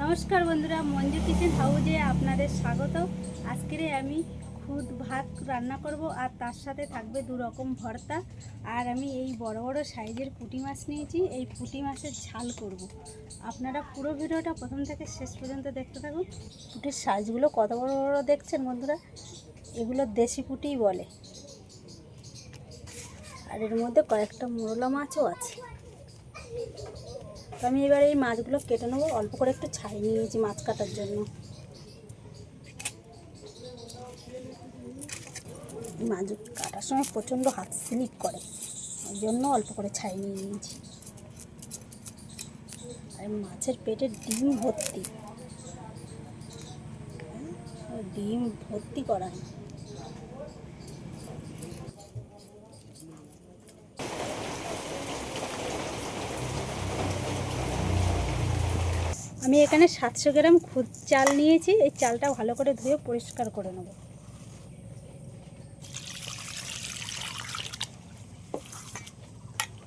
নমস্কার বন্ধুরা, মঞ্জু কিচেন হাউজে আপনাদের স্বাগত। আজকে আমি খুদ ভাত রান্না করব আর তার সাথে থাকবে দু রকম ভর্তা। আর আমি এই বড় বড় সাইজের পুঁটি মাছ নিয়েছি, এই পুঁটি মাছের ঝাল করব। আপনারা পুরো ভিডিওটা প্রথম থেকে শেষ পর্যন্ত দেখতে থাকুন। পুঁটির সাইজগুলো কত বড় বড় দেখছেন বন্ধুরা, এগুলো দেশি পুঁটিই বলে। আর এর মধ্যে কয়েকটা মোরলা মাছও আছে। তো আমি এবার এই মাছগুলো কেটে নেবো। অল্প করে একটু ছাই নিয়েছি মাছ কাটার জন্য। মাছ কাটার সময় প্রচণ্ড হাত স্লিপ করে, ওই জন্য অল্প করে ছাই নিয়ে নিয়েছি। আর মাছের পেটে ডিম ভর্তি, ডিম ভর্তি করা। আমি এখানে 700 গ্রাম খুদ চাল নিয়েছি। এই চালটা ভালো করে ধুয়ে পরিষ্কার করে নেব।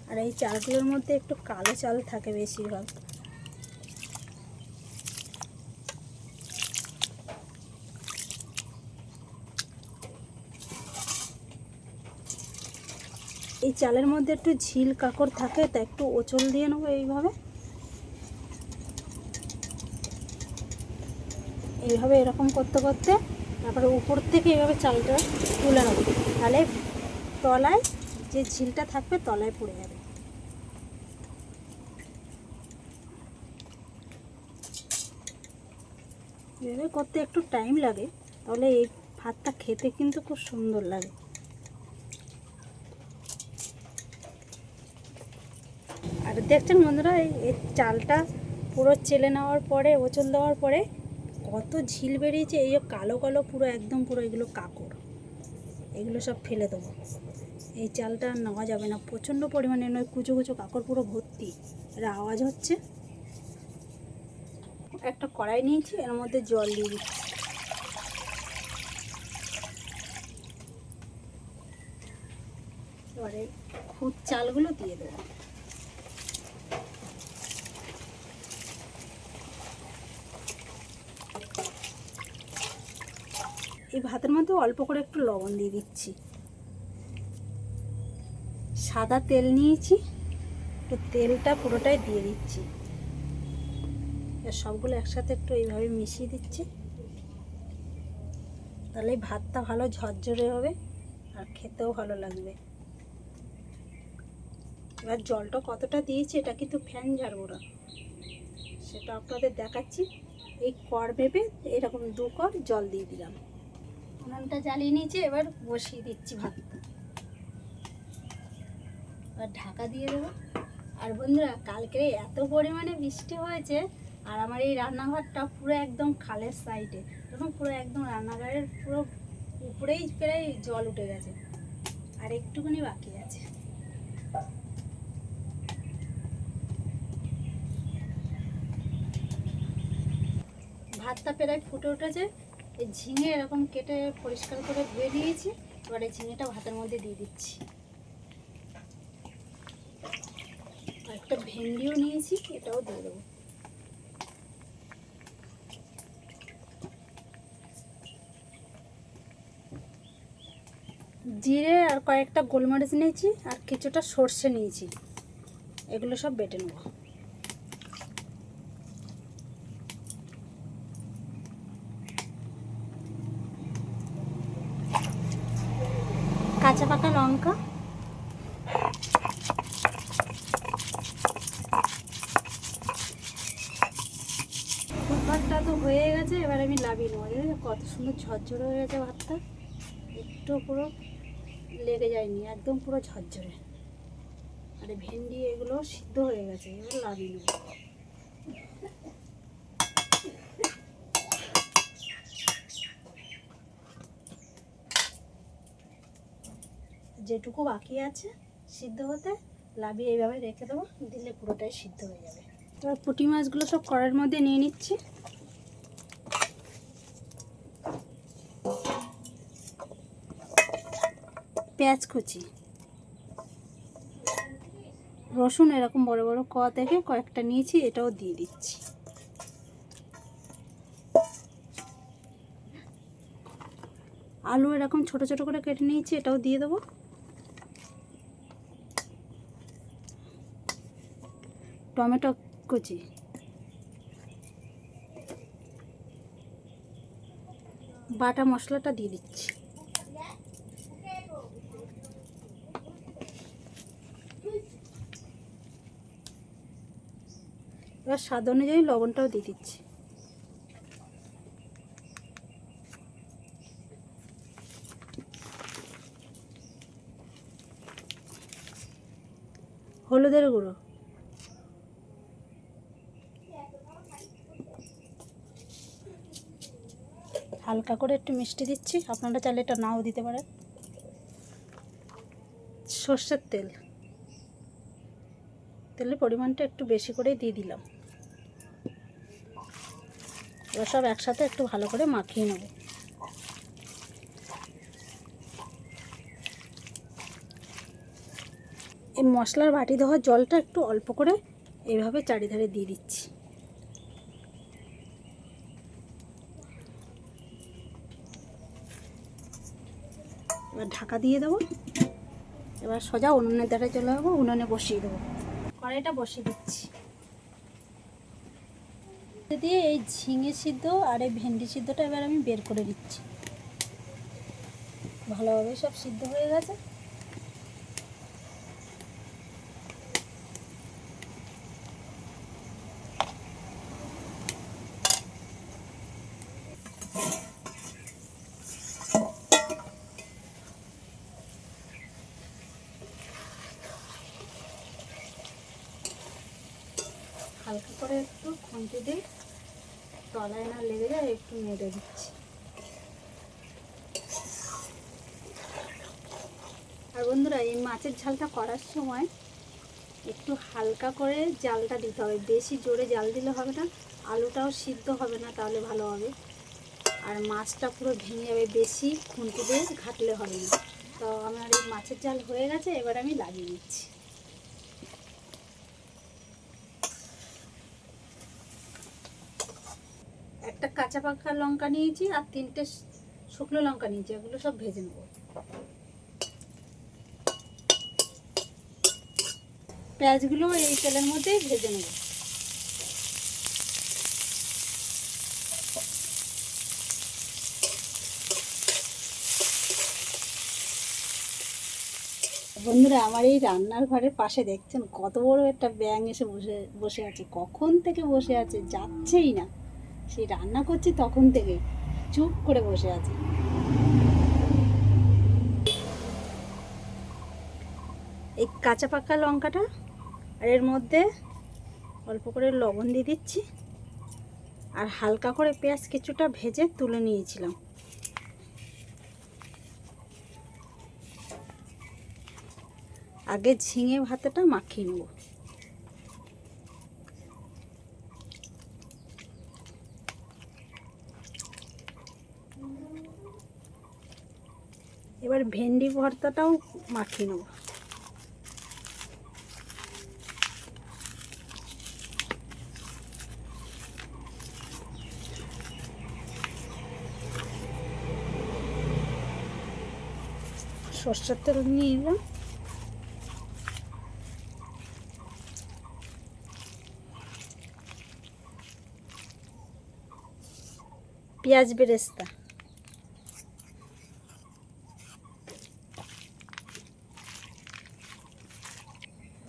আর এই চালগুলোর মধ্যে একটু কালো চাল থাকে বেশিরভাগ। এই চালের মধ্যে একটু ঝিল কাকড় থাকে, তা একটু ওচল দিয়ে নেবো এইভাবে। এইভাবে এরকম করতে করতে তারপরে উপর থেকে এইভাবে চালটা তুলে নেবো, তাহলে তলায় যে ঝিলটা থাকবে তলায় পড়ে যাবে। এভাবে করতে একটু টাইম লাগে, তাহলে এই ভাতটা খেতে কিন্তু খুব সুন্দর লাগে। আর দেখছেন বন্ধুরা, এই চালটা পুরো চেলে নেওয়ার পরে, ওচল দেওয়ার পরে কত ঝিল বেরিয়েছে। এই যে কালো কালো পুরো একদম পুরো এগুলো কাকড়, এগুলো সব ফেলে দেবো। এই চালটা নেওয়া যাবে না, প্রচণ্ড পরিমাণে নয়, কুচো কুচো কাকড় পুরো ভর্তি। এর আওয়াজ হচ্ছে। একটা কড়াই নিয়েছি, এর মধ্যে জল দিয়ে দিচ্ছি। এবারে খুদ চালগুলো দিয়ে দেবো। এই ভাতের মধ্যে অল্প করে একটু লবণ দিয়ে দিচ্ছি। সাদা তেল নিয়েছি, একটু তেলটা পুরোটাই দিয়ে দিচ্ছি। সবগুলো একসাথে একটু এইভাবে মিশিয়ে দিচ্ছি, তাহলে ভাতটা ভালো ঝরঝরে হবে আর খেতেও ভালো লাগবে। এবার জলটা কতটা দিয়েছি এটা কিন্তু ফ্যান ঝাড়বো না, সেটা আপনাদের দেখাচ্ছি। এই কড় ভেবে এরকম 2 কড় জল দিয়ে দিলাম। উনুনটা জ্বালিয়ে নিয়েছি, এবার বসিয়ে দিচ্ছি ভাতটা। এবার ঢাকা দিয়ে দেবো। আর বন্ধুরা, কালকে এত পরিমাণে বৃষ্টি হয়েছে, আর আমার এই রান্নাঘরটা পুরো একদম খালের সাইডে, তখন পুরো একদম রান্নাঘরের পুরো উপরেই প্রায় জল উঠে গেছে, আর একটুখানি বাকি আছে। ভাতটা প্রায় ফুটে উঠেছে। এই ঝিঙে এরকম কেটে পরিষ্কার করে ধুয়ে দিয়েছি। এবার এই ঝিঙেটা ভাতের মধ্যে দিয়ে দিচ্ছি। আর একটা ভেন্ডিও নিয়েছি, এটাও দিয়ে দেবো। জিরে আর কয়েকটা গোলমরিচ নিয়েছি, আর কিছুটা সর্ষে নিয়েছি, এগুলো সব বেটে নেব। কাঁচা পাকা লঙ্কা, ভাতটা তো হয়ে গেছে। এবার আমি নামিয়ে নেবো। কত সুন্দর ঝরঝরে হয়ে গেছে ভাতটা, একটু পুরো লেগে যায়নি, একদম পুরো ঝরঝরে। আর ভেন্ডি এগুলো সিদ্ধ হয়ে গেছে, এবার নামিয়ে নেব। যেটুকু বাকি আছে সিদ্ধ হতে, নামিয়ে এইভাবে রেখে দেবো, দিলে পুরোটাই সিদ্ধ হয়ে যাবে। এবার পুঁটি মাছগুলো সব কড়াইয়ের মধ্যে নিয়ে নিচ্ছি। পেঁয়াজ কুচি, রসুন এরকম বড় বড় কোয়া থেকে কয়েকটা নিয়েছি, এটাও দিয়ে দিচ্ছি। আলু এরকম ছোট ছোট করে কেটে নিয়েছি, এটাও দিয়ে দেবো। টমেটো কুচি, বাটা মশলাটা দিয়ে দিচ্ছি। এবার স্বাদ অনুযায়ী লবণটাও দিয়ে দিচ্ছি। হলুদের গুঁড়ো, হালকা করে একটু মিষ্টি দিচ্ছি, আপনারা চাইলে এটা নাও দিতে পারেন। সর্ষের তেল, তেলের পরিমাণটা একটু বেশি করে দিয়ে দিলাম। এবার সব একসাথে একটু ভালো করে মাখিয়ে নেব। এই মশলার বাটি দেওয়ার জলটা একটু অল্প করে এইভাবে চারিধারে দিয়ে দিচ্ছি। এবার ঢাকা দিয়ে দেবো। এবার সোজা উনুনের ধারে চলে যাবো, উনুনে বসিয়ে দেবো। কড়াইটা বসিয়ে দিচ্ছি, দিয়ে এই ঝিঙে সিদ্ধ আর এই ভেন্ডি সিদ্ধটা এবার আমি বের করে দিচ্ছি। ভালোভাবে সব সিদ্ধ হয়ে গেছে। হালকা করে একটু খুন্তি দিয়ে তলায় না লেগে যায় একটু নেড়ে দিচ্ছি। আর বন্ধুরা, এই মাছের ঝালটা করার সময় একটু হালকা করে জালটা দিতে হবে, বেশি জোরে জাল দিলে হবে না, আলুটাও সিদ্ধ হবে না, তাহলে ভালো হবে। আর মাছটা পুরো ভেঙে যাবে, বেশি খুন্তি দিয়ে ঘাটলে হবে না। তো আমার এই মাছের ঝাল হয়ে গেছে, এবার আমি লাগিয়ে নিচ্ছি। একটা কাঁচা পাকা লঙ্কা নিয়েছি আর 3টে শুকনো লঙ্কা নিয়েছি, এগুলো সব ভেজে নেব। পেঁয়াজগুলো এই তেলের মধ্যেই ভেজে নেব। বন্ধুরা, আমার এই রান্নার ঘরের পাশে দেখছেন কত বড় একটা ব্যাঙ এসে বসে আছে। কখন থেকে বসে আছে, যাচ্ছেই না। সেই রান্না করছি তখন থেকেই চুপ করে বসে আছে। এই কাঁচা পাকা লঙ্কাটা আর এর মধ্যে অল্প করে লবণ দিয়ে দিচ্ছি, আর হালকা করে পেঁয়াজ কিছুটা ভেজে তুলে নিয়েছিলাম। আগে ঝিঙে ভাতেটা মাখিয়ে নেব। এবার ভেন্ডি ভর্তাটাও মাখিয়ে নেব। সরষের তেল নিয়ে নিলাম। পেঁয়াজ বেরেস্তা,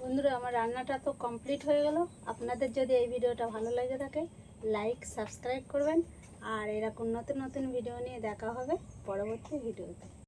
বন্ধুরা, আমার রান্নাটা তো কমপ্লিট হয়ে গেল। আপনাদের যদি এই ভিডিওটা ভালো লাগে থাকে, লাইক সাবস্ক্রাইব করবেন। আর এরকম নতুন নতুন ভিডিও নিয়ে দেখা হবে পরবর্তী ভিডিওতে।